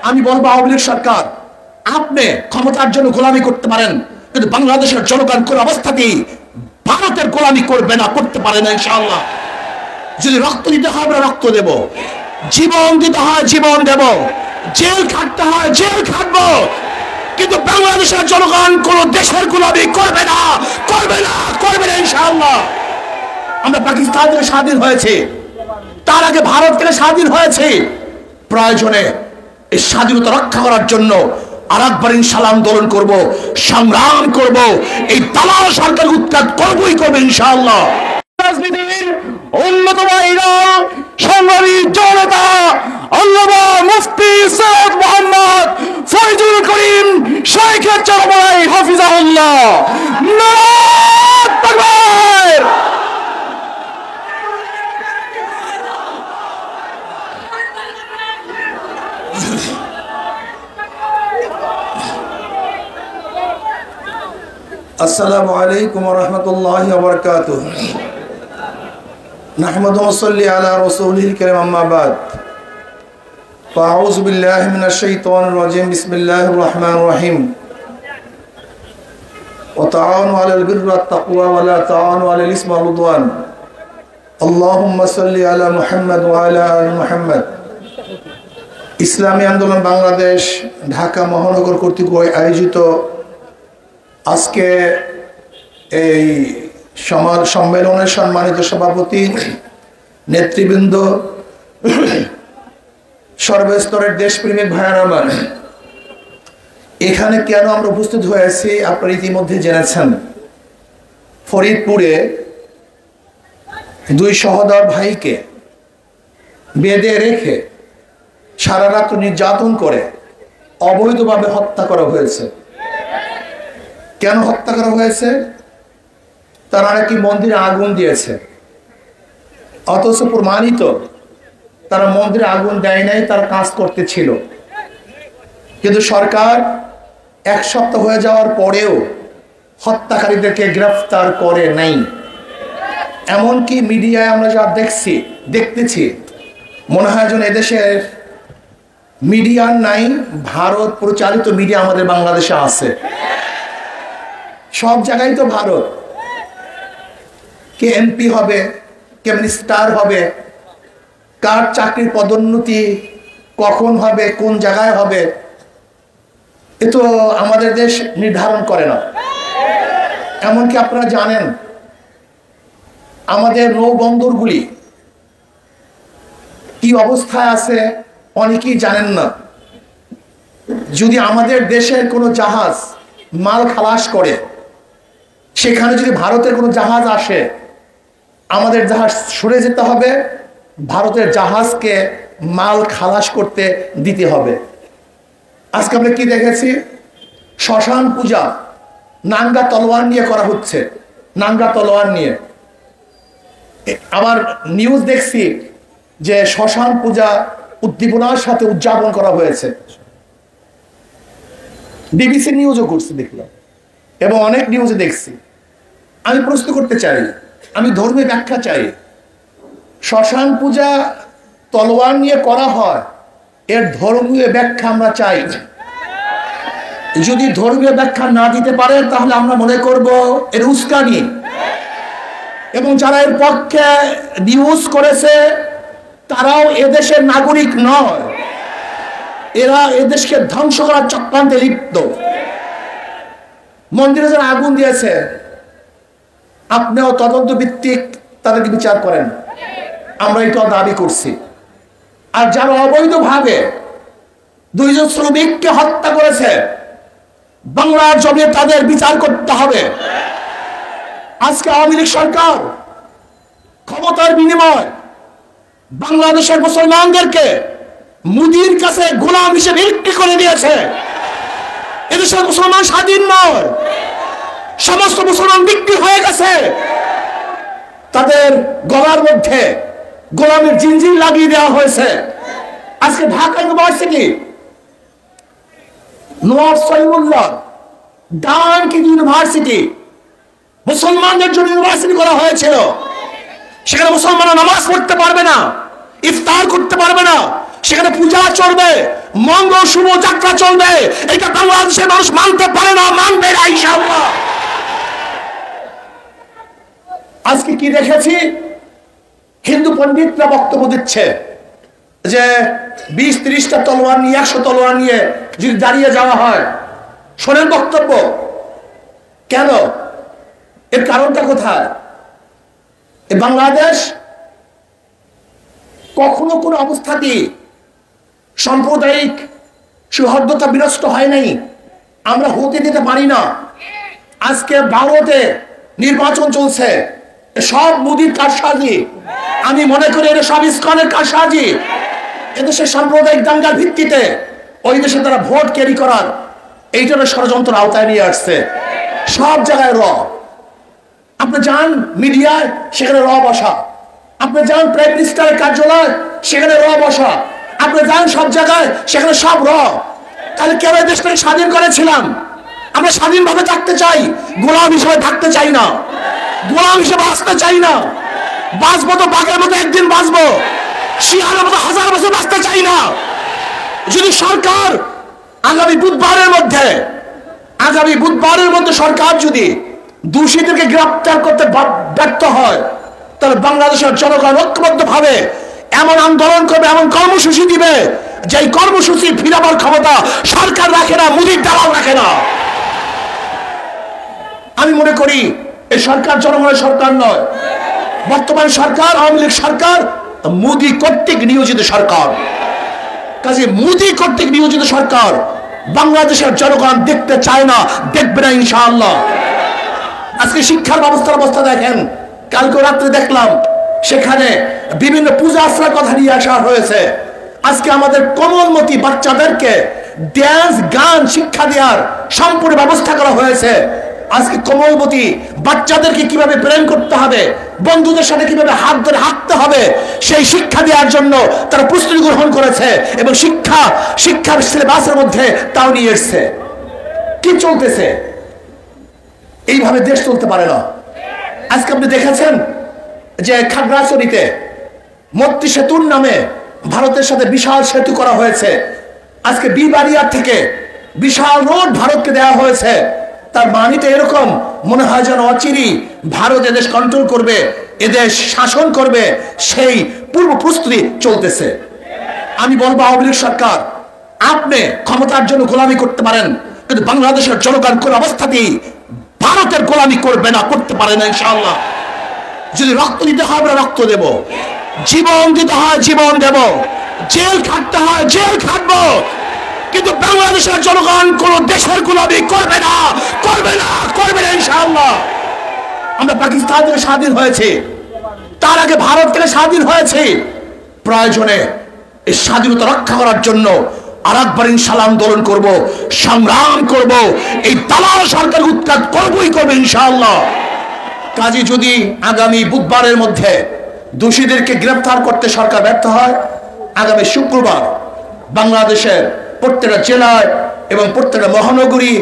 আমি বলবো আওয়ামী লীগ সরকার, আপনি ক্ষমতার জন্য গোলামি করতে পারেন, কিন্তু বাংলাদেশের জনগণ কোন অবস্থাতেই ভারতের গোলামি করবে না, করতে পারে না ইনশাআল্লাহ। যদি রক্ত দিতে হয় আমরা রক্ত দেব, জীবন দিতে হয় জীবন দেব, জেল খাটতে হয় জেল খাটবো, কিন্তু বাংলাদেশের জনগণ কোন দেশের গোলামি করবে না, করবে না, করবে না ইনশাআল্লাহ। আমরা পাকিস্তান থেকে স্বাধীন হয়েছে, তার আগে ভারত থেকে স্বাধীন হয়েছে। প্রয়োজনে এই স্বাধীনতা রক্ষা করার জন্য আরেকবার ইনশাআল্লাহ আন্দোলন করব, সংগ্রাম করব, এই দালাল সরকার উৎখাত করবই করবে ইনশাআল্লাহ। রাজনীতির অন্যতম সংগ্রামী জনতা আল্লামা মুফতি সৈয়দ মোহাম্মদ ফয়জুল করিম শেখ চরমনাই হাফিজাহুল্লাহ। নারায়ে তাকবীর। আসসালামু আলাইকুম ওয়া রাহমাতুল্লাহি ওয়া বারাকাতুহু। নাহমাদু ওয়া নুসাল্লি আলা রাসূলিল কারীম, আম্মা বাদ। ফাআউযু বিল্লাহি মিনাশ শাইতানির রাজীম। বিসমিল্লাহির রাহমানির রাহিম। ওয়া তাআওয়ানু আলাল বিররি ওয়াত তাকওয়া ওয়া লা তাআওয়ানু আলাল ইসমি ওয়াল উদওয়ান। আল্লাহুম্মা সাল্লি আলা মুহাম্মাদ ওয়া আলা আলি মুহাম্মাদ। ইসলামী আন্দোলন বাংলাদেশ ঢাকা মহানগর কর্তৃক আয়োজিত আজকে এই সম্মেলনের সম্মানিত সভাপতি, নেতৃবৃন্দ, সর্বস্তরের দেশপ্রেমিক ভাইয়েরা আমার, এখানে কেন আমরা উপস্থিত হয়েছি আপনারা ইতিমধ্যে জেনেছেন। ফরিদপুরে দুই সহোদর ভাইকে বেঁধে রেখে সারা রাত নির্যাতন করে অবৈধভাবে হত্যা করা হয়েছে। কেন হত্যা করা হয়েছে? তারা নাকি মন্দিরে আগুন দিয়েছে, অথচ প্রমাণিত তারা মন্দিরে আগুন দেয় নাই, তারা কাজ করতে ছিল। কিন্তু সরকার এক সপ্তাহ হয়ে যাওয়ার পরেও হত্যাকারীদেরকে গ্রেফতার করে নাই। এমনকি মিডিয়ায় আমরা যা দেখতেছি, মনে হয় যেন এদেশের মিডিয়ার নাই, ভারত পরিচালিত মিডিয়া আমাদের বাংলাদেশে আছে। সব জায়গায় তো ভারত, কে এমপি হবে, কে মিনিস্টার হবে, কার চাকরির পদোন্নতি কখন হবে, কোন জায়গায় হবে, এ তো আমাদের দেশ নির্ধারণ করে না। এমনকি আপনারা জানেন আমাদের নৌবন্দরগুলি কি অবস্থায় আছে অনেকেই জানেন না। যদি আমাদের দেশের কোনো জাহাজ মাল খালাস করে, সেখানে যদি ভারতের কোনো জাহাজ আসে, আমাদের জাহাজ সরে যেতে হবে, ভারতের জাহাজকে মাল খালাস করতে দিতে হবে। আজকে আমরা কি দেখেছি? শ্মশান পূজা নাঙ্গা তলোয়ার নিয়ে করা হচ্ছে, নাঙ্গা তলোয়ার নিয়ে। আবার নিউজ দেখছি যে শ্মশান পূজা উদ্দীপনার সাথে উদযাপন করা হয়েছে। বিবিসি নিউজও করছে দেখলাম, এবং অনেক নিউজে দেখছি। আমি প্রশ্ন করতে চাই, আমি ধর্মীয় ব্যাখ্যা চাই। শ্মশান পূজা তলোয়ার নিয়ে করা হয়, এর ধর্মীয় ব্যাখ্যা আমরা চাই। যদি ধর্মীয় ব্যাখ্যা না দিতে পারে তাহলে আমরা মনে করব এর উস্কানি, এবং যারা এর পক্ষে নিউজ করেছে তারাও এদেশের নাগরিক নয়, এরা এদেশকে ধ্বংস করার চক্রান্তে লিপ্ত। মন্দিরে যারা আগুন দিয়েছে, আপনিও তদন্ত ভিত্তিক তাদেরকে বিচার করেন, আমরা এটা দাবি করছি। আর যারা অবৈধভাবে দুইজন শ্রমিককে হত্যা করেছে, বাংলার জমিনে তাদের বিচার করতে হবে। আজকে আওয়ামী লীগ সরকার ক্ষমতার বিনিময় বাংলাদেশের মুসলমানদেরকে মুদির কাছে গোলাম হিসেবে বিক্রি করে দিয়েছে। এদেশের মুসলমান স্বাধীন নয়, সমস্ত মুসলমান বিক্রি হয়ে গেছে। তাদের গলার মধ্যে গোলামের জিনজির লাগিয়ে দেওয়া হয়েছে। আজকে Dhaka university Nawab Salimullah donkey university মুসলমানদের জন্য ইউনিভার্সিটি করা হয়েছিল। সেখানে মুসলমানরা নামাজ পড়তে পারবে না, ইফতার করতে পারবে না, সেখানে পূজা চলবে, মঙ্গল শুভ যাত্রা চলবে, এটা বাংলাদেশের মানুষ মানতে পারে না, মানবে না ইনশাআল্লাহ। আজকে কি দেখেছি, হিন্দু পণ্ডিতরা বক্তব্য দিচ্ছে যে 20-30টা তলোয়ার নিয়ে 100 তলোয়ার নিয়ে যদি দাঁড়িয়ে যাওয়া হয়। শোনেন বক্তব্য, কেন, এর কারণটা কোথায়? বাংলাদেশ কখনো কোনো অবস্থাতেই সাম্প্রদায়িক সৌহার্দ্যতা বিনষ্ট হয় নাই, আমরা হতে দিতে পারি না। আজকে ভারতে নির্বাচন চলছে, সব মোদির কারসাজি, আমি মনে করি এটা সব ইসকনের কারসাজি। এদেশে সাম্প্রদায়িক দাঙ্গার ভিত্তিতে ওই দেশে তারা ভোট ক্যারি করার এইটার ষড়যন্ত্র আওতায় নিয়ে আসছে। সব জায়গায় র, আপনি যান মিডিয়ায় সেখানে র বসা, আপনি যান প্রাইম মিনিস্টারের কার্যালয় সেখানে র বসা, আপনি যান সব জায়গায় সেখানে সব র। তাহলে কেন এই দেশটাকে স্বাধীন করেছিলাম? আমরা স্বাধীনভাবে থাকতে চাই, গোলাম হিসেবে থাকতে চাই না, গোলাম হিসেবে বাঁচতে চাই না। বাঁচবো তো বাঘের মতো একদিন বাঁচবো, শিয়ালের মতো 1000 বছর বাঁচতে চাই না। যদি সরকার আগামী বুধবারের মধ্যে সরকার যদি দোষীদেরকে গ্রেফতার করতে ব্যর্থ হয়, তাহলে বাংলাদেশের জনগণ ঐক্যবদ্ধভাবে এমন আন্দোলন করবে, এমন কর্মসূচি দিবে, যে কর্মসূচি ফিরাবার ক্ষমতা সরকার রাখে না, মোদির দালাল রাখে না। আমি মনে করি এই সরকার জনগণের সরকার নয়, বর্তমান সরকার আওয়ামী লীগ সরকার মোদি কর্তৃক নিয়োজিত সরকার। কাজে মোদি কর্তৃক নিয়োজিত সরকার বাংলাদেশের জনগণ দেখতে চায় না, দেখবে না ইনশাআল্লাহ। আজকে শিক্ষার ব্যবস্থার অবস্থা দেখেন, কালকে রাত্রে দেখলাম সেখানে বিভিন্ন পূজা আশ্রয়ের কথা নিয়ে আসা হয়েছে। আজকে আমাদের কোমলমতি বাচ্চাদেরকে ড্যান্স গান শিক্ষা দেওয়ার সম্পূর্ণ ব্যবস্থা করা হয়েছে। আজকে কোমলমতি বাচ্চাদেরকে কিভাবে প্রেম করতে হবে, বন্ধুদের সাথে কিভাবে হাত ধরে হাঁটতে হবে, সেই শিক্ষা দেওয়ার জন্য তারা প্রস্তুতি গ্রহণ করেছে এবং শিক্ষার সিলেবাসের মধ্যে তাও নিয়ে এসছে। কি চলতেছে? এইভাবে দেশ চলতে পারে না। আজকে আপনি দেখেছেন যে খাগড়াছড়িতে মৈত্রী সেতুর নামে ভারতের সাথে বিশাল সেতু করা হয়েছে। আজকে বিবাড়িয়ার থেকে বিশাল রোড ভারতকে দেওয়া হয়েছে। তার মানিতে এরকম মনে হয় যেন অচিরি ভারত এদেশ কন্ট্রোল করবে, এদেশ শাসন করবে, সেই পূর্ব প্রস্তুতি চলতেছে। আমি বলবো আওয়ামী লীগ সরকার, আপনি ক্ষমতার জন্য গোলামি করতে পারেন, কিন্তু বাংলাদেশের জনগণ কোন অবস্থাতেই ভারতের গোলামি করবে না, করতে পারে না ইনশাআল্লাহ। যদি রক্ত দিতে হয় আমরা রক্ত দেব, জীবন দিতে হয় জীবন দেব, জেল খাটতে হয় জেল খাটবো, কিন্তু বাংলাদেশের জনগণ কোন দেশের গোলামি করবে না, করবে না, করবে না ইনশাআল্লাহ। আমরা পাকিস্তান থেকে স্বাধীন হয়েছে, তার আগে ভারত থেকে স্বাধীন হয়েছে। প্রয়োজনে এই স্বাধীনতা রক্ষা করার জন্য আরেকবার ইনশাআল্লাহ আন্দোলন করব, সংগ্রাম করব, এই দালাল সরকার উৎখাত করবই করবে ইনশাআল্লাহ। কাজে যদি আগামী বুধবারের মধ্যে দোষীদেরকে গ্রেফতার করতে সরকার ব্যর্থ হয়, আগামী শুক্রবার বাংলাদেশের প্রত্যেকটা জেলায় এবং প্রত্যেকটা মহানগরী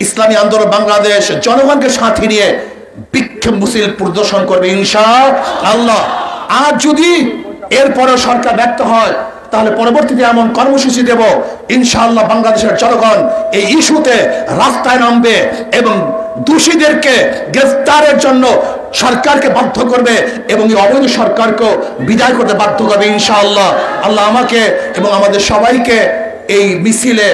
ইসলামী আন্দোলন বাংলাদেশ জনগণকে সাথে নিয়ে বিক্ষোভ মিছিল প্রদর্শন করবে ইনশাআল্লাহ। আর যদি এরপরে সরকার ব্যর্থ হয়, তাহলে পরবর্তীতে এমন কর্মসূচি দেব ইনশাআল্লাহ। বাংলাদেশের জনগণ এই ইস্যুতে রাস্তায় নামবে এবং দোষীদেরকে গ্রেফতারের জন্য সরকারকে বাধ্য করবে এবং এই অবৈধ সরকারকে বিদায় করতে বাধ্য করবে ইনশাআল্লাহ। আল্লাহ আমাকে এবং আমাদের সবাইকে এই মিছিলে